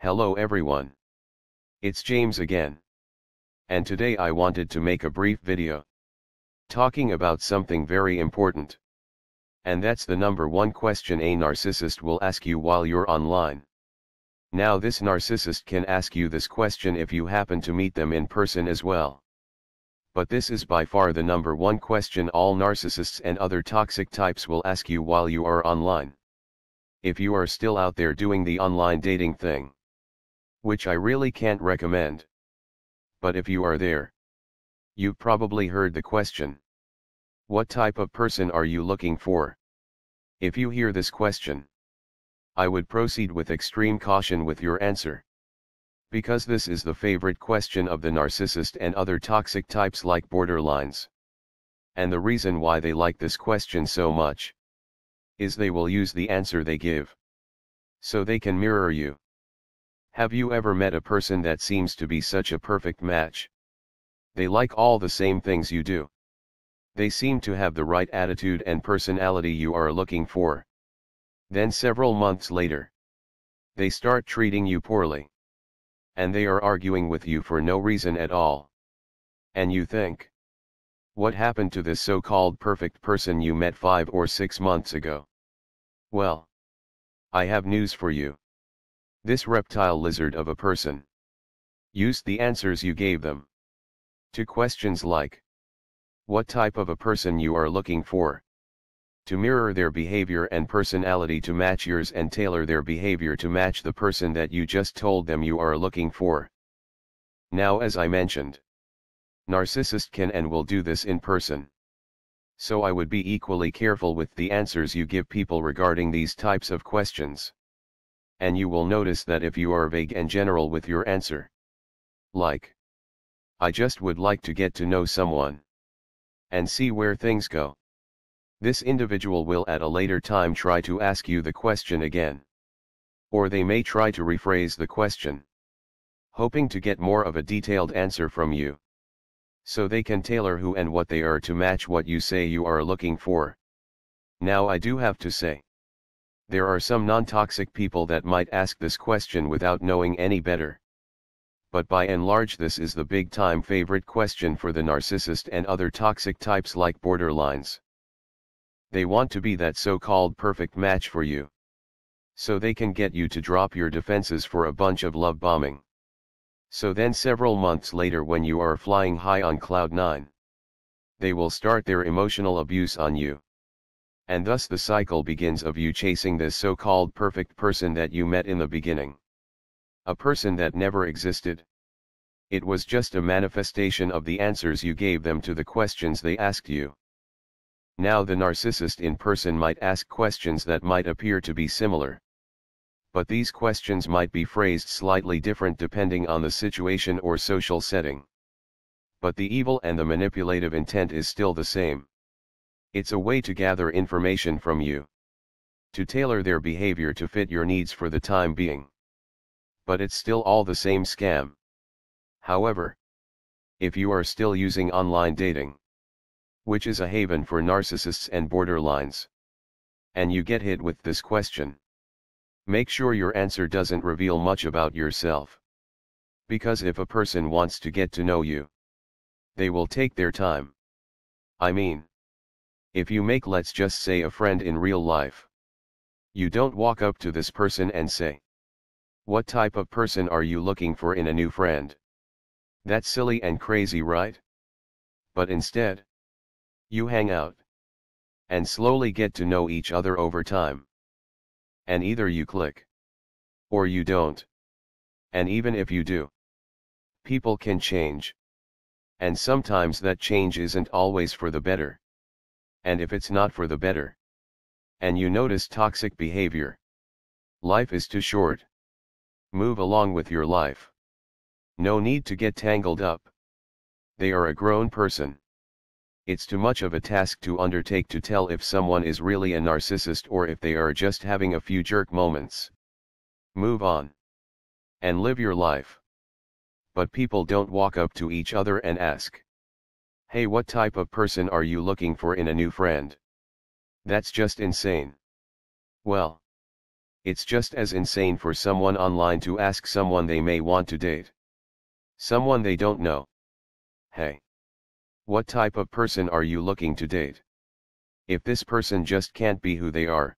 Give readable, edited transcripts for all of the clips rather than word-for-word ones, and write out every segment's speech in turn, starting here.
Hello everyone. It's James again. And today I wanted to make a brief video talking about something very important. And that's the number one question a narcissist will ask you while you're online. Now this narcissist can ask you this question if you happen to meet them in person as well. But this is by far the number one question all narcissists and other toxic types will ask you while you are online. If you are still out there doing the online dating thing, which I really can't recommend. But if you are there, you've probably heard the question. What type of person are you looking for? If you hear this question, I would proceed with extreme caution with your answer. Because this is the favorite question of the narcissist and other toxic types like borderlines. And the reason why they like this question so much is they will use the answer they give so they can mirror you. Have you ever met a person that seems to be such a perfect match? They like all the same things you do. They seem to have the right attitude and personality you are looking for. Then several months later, they start treating you poorly. And they are arguing with you for no reason at all. And you think, what happened to this so-called perfect person you met 5 or 6 months ago? Well, I have news for you. This reptile lizard of a person used the answers you gave them to questions like, what type of a person you are looking for, to mirror their behavior and personality to match yours and tailor their behavior to match the person that you just told them you are looking for. Now as I mentioned, narcissist can and will do this in person. So I would be equally careful with the answers you give people regarding these types of questions. And you will notice that if you are vague and general with your answer, like, I just would like to get to know someone and see where things go, this individual will at a later time try to ask you the question again. Or they may try to rephrase the question, hoping to get more of a detailed answer from you, so they can tailor who and what they are to match what you say you are looking for. Now I do have to say, there are some non-toxic people that might ask this question without knowing any better. But by and large this is the big-time favorite question for the narcissist and other toxic types like borderlines. They want to be that so-called perfect match for you, so they can get you to drop your defenses for a bunch of love bombing. So then several months later when you are flying high on cloud 9, they will start their emotional abuse on you. And thus the cycle begins of you chasing this so-called perfect person that you met in the beginning. A person that never existed. It was just a manifestation of the answers you gave them to the questions they asked you. Now the narcissist in person might ask questions that might appear to be similar. But these questions might be phrased slightly different depending on the situation or social setting. But the evil and the manipulative intent is still the same. It's a way to gather information from you, to tailor their behavior to fit your needs for the time being. But it's still all the same scam. However, if you are still using online dating, which is a haven for narcissists and borderlines, and you get hit with this question, make sure your answer doesn't reveal much about yourself. Because if a person wants to get to know you, they will take their time. I mean, if you make, let's just say, a friend in real life, you don't walk up to this person and say, what type of person are you looking for in a new friend? That's silly and crazy, right? But instead, you hang out and slowly get to know each other over time. And either you click, or you don't. And even if you do, people can change. And sometimes that change isn't always for the better. And if it's not for the better, and you notice toxic behavior, life is too short. Move along with your life. No need to get tangled up. They are a grown person. It's too much of a task to undertake to tell if someone is really a narcissist or if they are just having a few jerk moments. Move on. And live your life. But people don't walk up to each other and ask, hey, what type of person are you looking for in a new friend? That's just insane. Well, It's just as insane for someone online to ask someone they may want to date. Someone they don't know. Hey. What type of person are you looking to date? If this person just can't be who they are,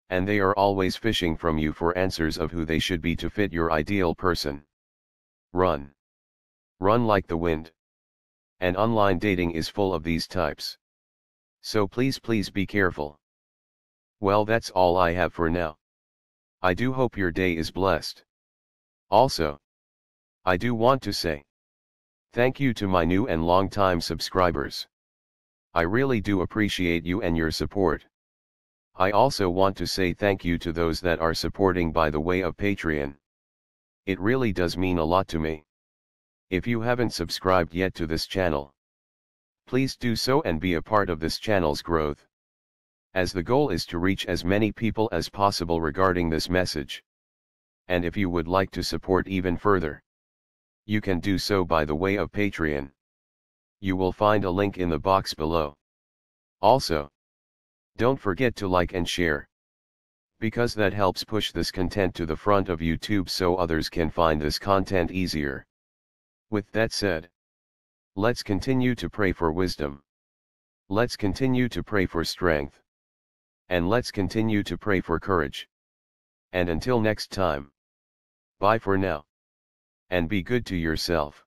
and they are always fishing from you for answers of who they should be to fit your ideal person, run. Run like the wind. And online dating is full of these types. So please be careful. Well, that's all I have for now. I do hope your day is blessed. Also, I do want to say thank you to my new and long-time subscribers. I really do appreciate you and your support. I also want to say thank you to those that are supporting by the way of Patreon. It really does mean a lot to me. If you haven't subscribed yet to this channel, please do so and be a part of this channel's growth, as the goal is to reach as many people as possible regarding this message. And if you would like to support even further, you can do so by the way of Patreon. You will find a link in the box below. Also, don't forget to like and share, because that helps push this content to the front of YouTube so others can find this content easier. With that said, let's continue to pray for wisdom. Let's continue to pray for strength. And let's continue to pray for courage. And until next time, bye for now. And be good to yourself.